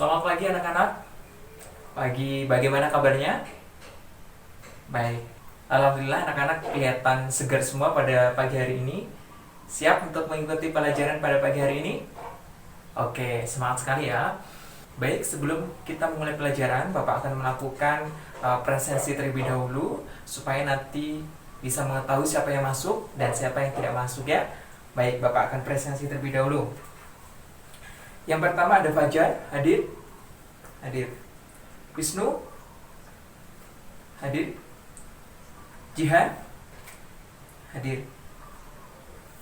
Selamat pagi anak-anak. Pagi, bagaimana kabarnya? Baik. Alhamdulillah anak-anak kelihatan segar semua pada pagi hari ini. Siap untuk mengikuti pelajaran pada pagi hari ini? Oke, semangat sekali ya. Baik, sebelum kita mulai pelajaran, Bapak akan melakukan presensi terlebih dahulu supaya nanti bisa mengetahui siapa yang masuk dan siapa yang tidak masuk ya. Baik, Bapak akan presensi terlebih dahulu. Yang pertama ada Fajar, hadir. Hadir. Wisnu, hadir. Jihan, hadir.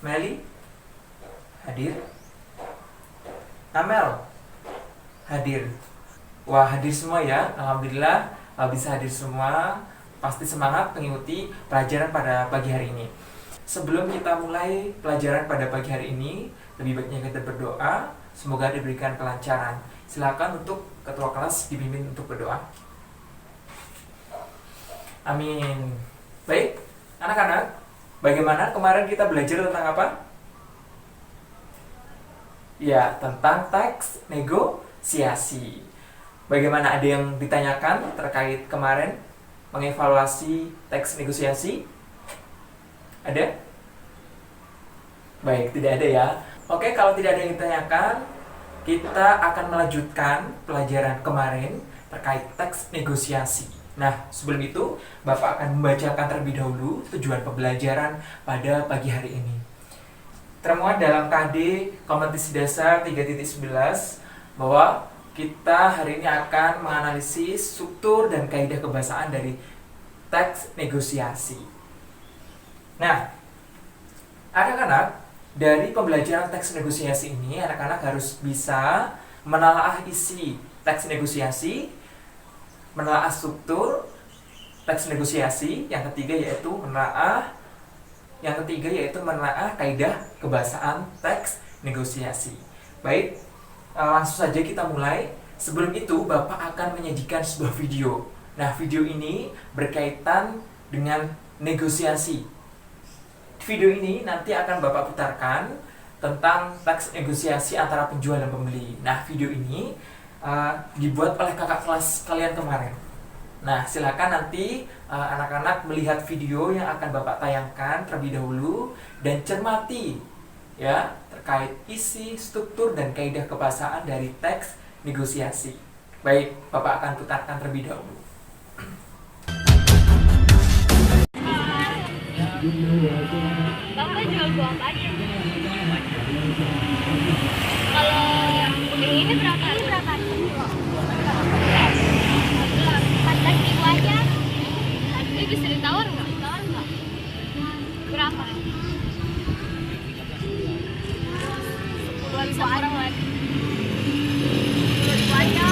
Meli, hadir. Amel, hadir. Wah, hadir semua ya. Alhamdulillah bisa hadir semua. Pasti semangat mengikuti pelajaran pada pagi hari ini. Sebelum kita mulai pelajaran pada pagi hari ini, lebih baiknya kita berdoa. Semoga diberikan kelancaran. Silakan untuk ketua kelas dipimpin untuk berdoa. Amin. Baik, anak-anak, bagaimana kemarin kita belajar tentang apa? Ya, tentang teks negosiasi. Bagaimana, ada yang ditanyakan terkait kemarin mengevaluasi teks negosiasi? Ada? Baik, tidak ada ya. Oke, kalau tidak ada yang ditanyakan, kita akan melanjutkan pelajaran kemarin terkait teks negosiasi. Nah, sebelum itu, Bapak akan membacakan terlebih dahulu tujuan pembelajaran pada pagi hari ini. Termuat dalam KD Kompetisi Dasar 3.11 bahwa kita hari ini akan menganalisis struktur dan kaidah kebahasaan dari teks negosiasi. Nah, anak-anak, dari pembelajaran teks negosiasi ini, anak-anak harus bisa menelaah isi teks negosiasi, menelaah struktur teks negosiasi, yang ketiga yaitu menelaah kaidah kebahasaan teks negosiasi. Baik, langsung saja kita mulai. Sebelum itu, Bapak akan menyajikan sebuah video. Nah, video ini berkaitan dengan negosiasi. Video ini nanti akan Bapak putarkan tentang teks negosiasi antara penjual dan pembeli. Nah, video ini dibuat oleh kakak kelas kalian kemarin. Nah, silakan nanti anak-anak melihat video yang akan Bapak tayangkan terlebih dahulu dan cermati ya terkait isi, struktur, dan kaidah kebahasaan dari teks negosiasi. Baik, Bapak akan putarkan terlebih dahulu. Bapak jual buah apa aja? Kalau yang ini berapa? Ini berapa? 14.000 aja. Ini bisa ditawar nggak? Ditawar nggak? Berapa? 10.000 orang lagi. 10.000 aja.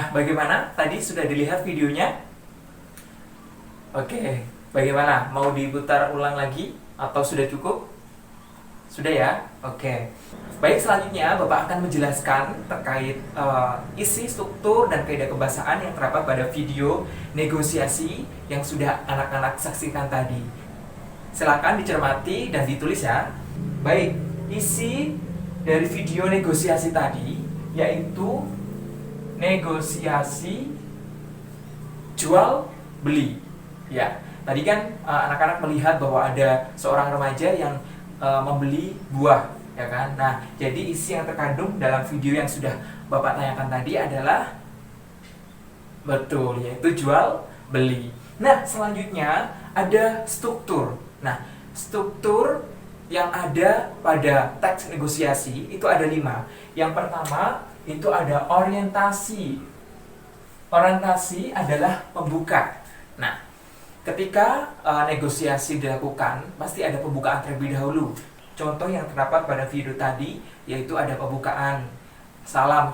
Bagaimana? Tadi sudah dilihat videonya? Oke, bagaimana? Mau diputar ulang lagi? Atau sudah cukup? Sudah ya? Oke. Baik, selanjutnya Bapak akan menjelaskan terkait isi, struktur, dan kaidah kebahasaan yang terdapat pada video negosiasi yang sudah anak-anak saksikan tadi. Silakan dicermati dan ditulis ya. Baik, isi dari video negosiasi tadi yaitu negosiasi jual beli ya. Tadi kan anak-anak melihat bahwa ada seorang remaja yang membeli buah, ya kan? Nah, jadi isi yang terkandung dalam video yang sudah Bapak tanyakan tadi adalah betul, yaitu jual beli. Nah, selanjutnya ada struktur. Nah, struktur yang ada pada teks negosiasi itu ada 5. Yang pertama itu ada orientasi. Orientasi adalah pembuka. Nah, ketika negosiasi dilakukan, pasti ada pembukaan terlebih dahulu. Contoh yang terdapat pada video tadi, yaitu ada pembukaan salam.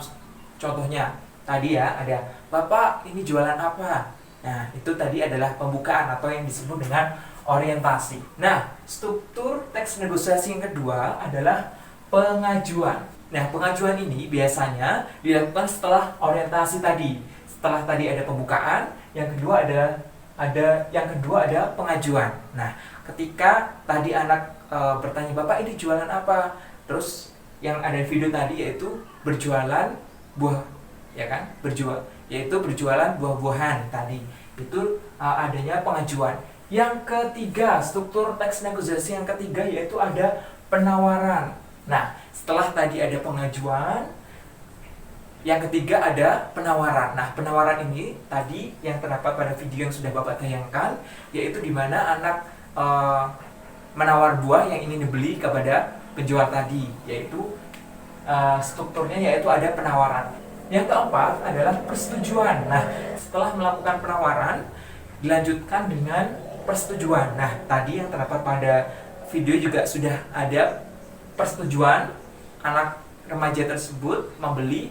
Contohnya, tadi ya, ada, "Bapak, ini jualan apa?" Nah, itu tadi adalah pembukaan atau yang disebut dengan orientasi. Nah, struktur teks negosiasi yang kedua adalah pengajuan. Nah, pengajuan ini biasanya dilakukan setelah orientasi tadi. Setelah tadi ada pembukaan, yang kedua ada pengajuan. Nah, ketika tadi anak bertanya, "Bapak, ini jualan apa?" Terus yang ada di video tadi yaitu berjualan buah, ya kan? Yaitu berjualan buah-buahan tadi. Itu adanya pengajuan. Yang ketiga, struktur teks negosiasi yang ketiga yaitu ada penawaran. Nah, setelah tadi ada pengajuan, yang ketiga ada penawaran. Nah, penawaran ini tadi yang terdapat pada video yang sudah Bapak tayangkan, yaitu di mana anak menawar buah yang ingin dibeli kepada penjual tadi, yaitu strukturnya yaitu ada penawaran. Yang keempat adalah persetujuan. Nah, setelah melakukan penawaran, dilanjutkan dengan persetujuan. Nah, tadi yang terdapat pada video juga sudah ada persetujuan anak remaja tersebut membeli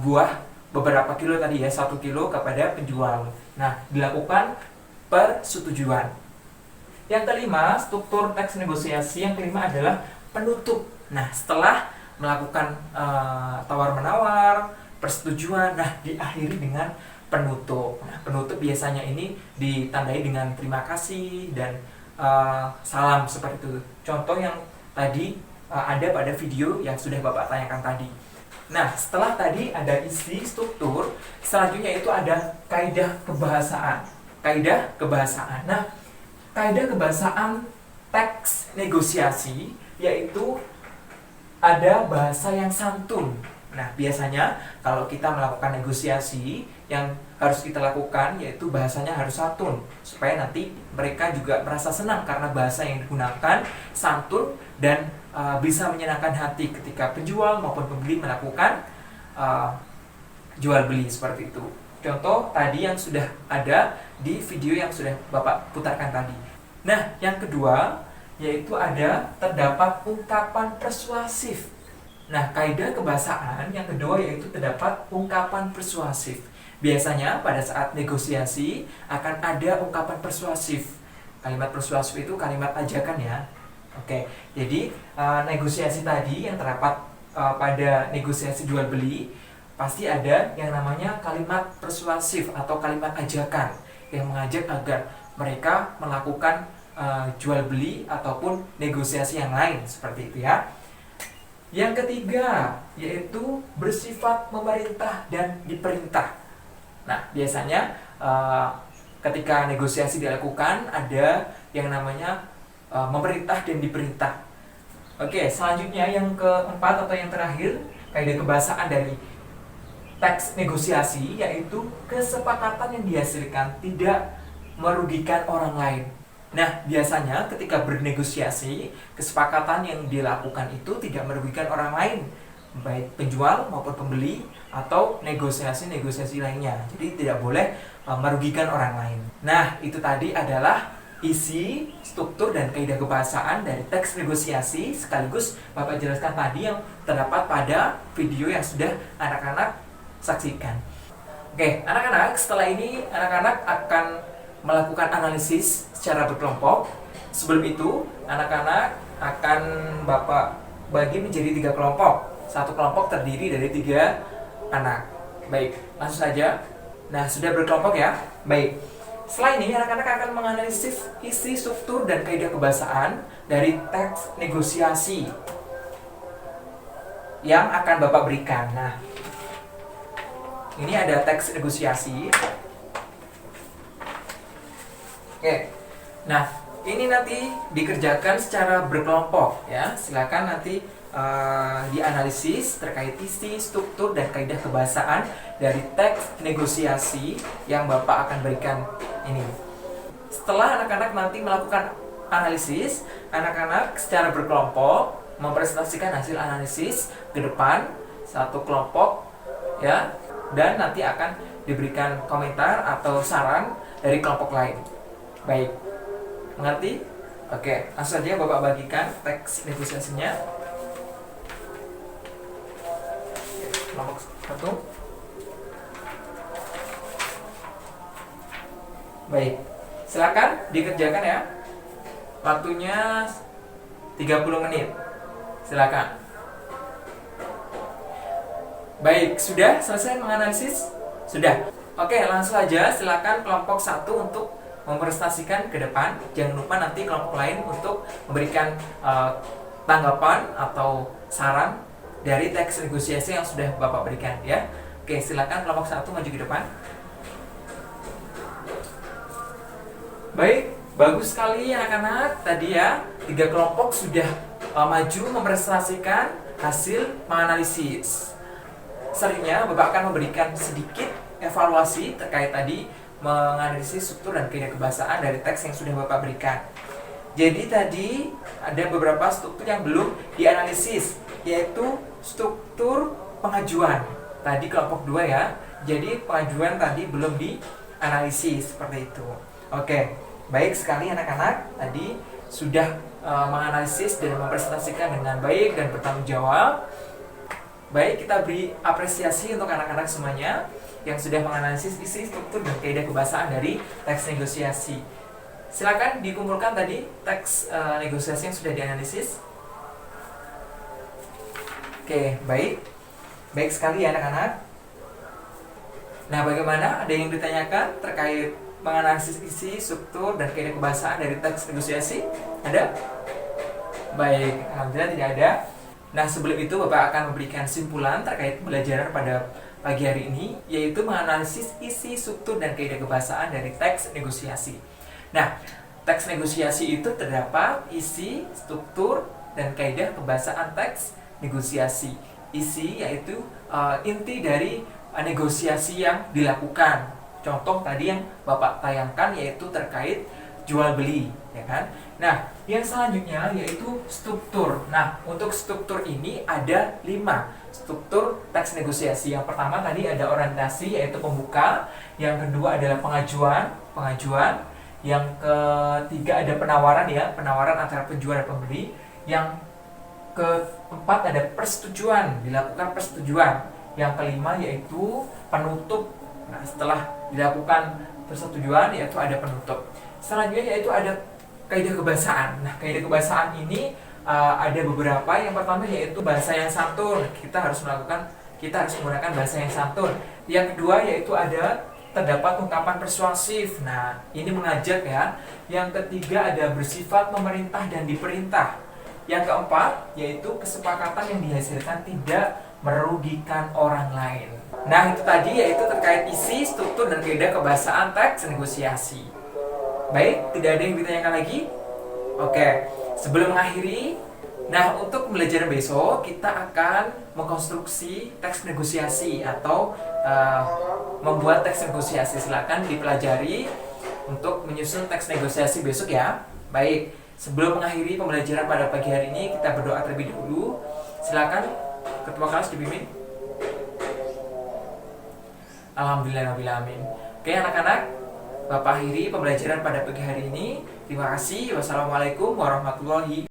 buah beberapa kilo tadi ya, 1 kilo kepada penjual. Nah, dilakukan persetujuan. Yang kelima, struktur teks negosiasi yang kelima adalah penutup. Nah, setelah melakukan tawar-menawar, persetujuan, nah diakhiri dengan penutup. Nah, penutup biasanya ini ditandai dengan terima kasih dan salam seperti itu. Contoh yang tadi ada pada video yang sudah Bapak tanyakan tadi. Nah, setelah tadi ada isi struktur, selanjutnya itu ada kaidah kebahasaan. Kaidah kebahasaan. Nah, kaidah kebahasaan teks negosiasi yaitu ada bahasa yang santun. Nah, biasanya kalau kita melakukan negosiasi, yang harus kita lakukan yaitu bahasanya harus santun, supaya nanti mereka juga merasa senang karena bahasa yang digunakan santun dan bisa menyenangkan hati ketika penjual maupun pembeli melakukan jual beli seperti itu. Contoh tadi yang sudah ada di video yang sudah Bapak putarkan tadi. Nah, yang kedua yaitu ada terdapat ungkapan persuasif. Nah, kaidah kebahasaan yang kedua yaitu terdapat ungkapan persuasif. Biasanya pada saat negosiasi akan ada ungkapan persuasif. Kalimat persuasif itu kalimat ajakan ya. Oke, jadi negosiasi tadi yang terdapat pada negosiasi jual beli pasti ada yang namanya kalimat persuasif atau kalimat ajakan yang mengajak agar mereka melakukan jual beli ataupun negosiasi yang lain seperti itu ya. Yang ketiga yaitu bersifat memerintah dan diperintah. Nah, biasanya ketika negosiasi dilakukan ada yang namanya memerintah dan diperintah. Oke, selanjutnya yang keempat atau yang terakhir kaidah kebahasaan dari teks negosiasi yaitu kesepakatan yang dihasilkan tidak merugikan orang lain. Nah, biasanya ketika bernegosiasi, kesepakatan yang dilakukan itu tidak merugikan orang lain, baik penjual maupun pembeli atau negosiasi-negosiasi lainnya. Jadi tidak boleh merugikan orang lain. Nah, itu tadi adalah isi, struktur, dan kaidah kebahasaan dari teks negosiasi sekaligus Bapak jelaskan tadi yang terdapat pada video yang sudah anak-anak saksikan. Oke, anak-anak, setelah ini anak-anak akan melakukan analisis secara berkelompok. Sebelum itu, anak-anak akan Bapak bagi menjadi 3 kelompok. Satu kelompok terdiri dari 3 anak. Baik, langsung saja. Nah, sudah berkelompok ya? Baik. Setelah ini, anak-anak akan menganalisis isi, struktur, dan kaidah kebahasaan dari teks negosiasi yang akan Bapak berikan. Nah, ini ada teks negosiasi. Oke, Nah, ini nanti dikerjakan secara berkelompok ya. Silakan nanti dianalisis terkait isi, struktur, dan kaidah kebahasaan dari teks negosiasi yang Bapak akan berikan ini. Setelah anak-anak nanti melakukan analisis, anak-anak secara berkelompok mempresentasikan hasil analisis ke depan satu kelompok ya, dan nanti akan diberikan komentar atau saran dari kelompok lain. Baik, mengerti? Oke, langsung saja Bapak bagikan teks negosiasinya. Kelompok 1. Baik, silakan dikerjakan ya. Waktunya 30 menit. Silakan. Baik, sudah selesai menganalisis? Sudah. Oke, langsung aja silakan kelompok 1 untuk mempresentasikan ke depan. Jangan lupa nanti kelompok lain untuk memberikan tanggapan atau saran dari teks negosiasi yang sudah Bapak berikan ya. Oke, silakan kelompok 1 maju ke depan. Baik, bagus sekali anak-anak. Tadi ya, 3 kelompok sudah maju mempresentasikan hasil menganalisis. Selanjutnya Bapak akan memberikan sedikit evaluasi terkait tadi menganalisis struktur dan kaidah kebahasaan dari teks yang sudah Bapak berikan. Jadi tadi ada beberapa struktur yang belum dianalisis, yaitu struktur pengajuan. Tadi kelompok 2 ya. Jadi pengajuan tadi belum dianalisis seperti itu. Oke, baik sekali anak-anak. Tadi sudah menganalisis dan mempresentasikan dengan baik dan bertanggung jawab. Baik, kita beri apresiasi untuk anak-anak semuanya yang sudah menganalisis isi, struktur, dan kaidah kebahasaan dari teks negosiasi. Silakan dikumpulkan tadi teks negosiasi yang sudah dianalisis. Oke, baik. Baik sekali ya anak-anak. Nah, bagaimana? Ada yang ditanyakan terkait menganalisis isi, struktur, dan kaidah kebahasaan dari teks negosiasi? Ada? Baik, alhamdulillah tidak ada. Nah, sebelum itu Bapak akan memberikan simpulan terkait pembelajaran pada pagi hari ini, yaitu menganalisis isi, struktur, dan kaidah kebahasaan dari teks negosiasi. Nah, teks negosiasi itu terdapat isi, struktur, dan kaidah kebahasaan teks negosiasi. Isi yaitu inti dari negosiasi yang dilakukan. Contoh tadi yang Bapak tayangkan yaitu terkait jual beli, ya kan? Nah, yang selanjutnya yaitu struktur. Nah, untuk struktur ini ada 5 struktur teks negosiasi. Yang pertama tadi ada orientasi yaitu pembuka, yang kedua adalah pengajuan, yang ketiga ada penawaran ya, penawaran antara penjual dan pembeli, yang keempat ada persetujuan, dilakukan persetujuan, yang kelima yaitu penutup. Nah, setelah dilakukan persetujuan yaitu ada penutup. Selanjutnya yaitu ada kaidah kebahasaan. Nah, kaidah kebahasaan ini ada beberapa. Yang pertama yaitu bahasa yang santun. Kita harus menggunakan bahasa yang santun. Yang kedua yaitu ada terdapat ungkapan persuasif. Nah, ini mengajak ya. Yang ketiga ada bersifat memerintah dan diperintah. Yang keempat yaitu kesepakatan yang dihasilkan tidak merugikan orang lain. Nah, itu tadi yaitu terkait isi, struktur, dan kaidah kebahasaan teks negosiasi. Baik, tidak ada yang ditanyakan lagi? Oke, sebelum mengakhiri, nah untuk pembelajaran besok kita akan mengkonstruksi teks negosiasi atau membuat teks negosiasi. Silakan dipelajari untuk menyusun teks negosiasi besok ya. Baik, sebelum mengakhiri pembelajaran pada pagi hari ini, kita berdoa terlebih dahulu. Silakan ketua kelas dipimpin. Alhamdulillahirrahmanirrahim. Oke anak-anak, Bapak akhiri pembelajaran pada pagi hari ini. Terima kasih. Wassalamualaikum warahmatullahi wabarakatuh.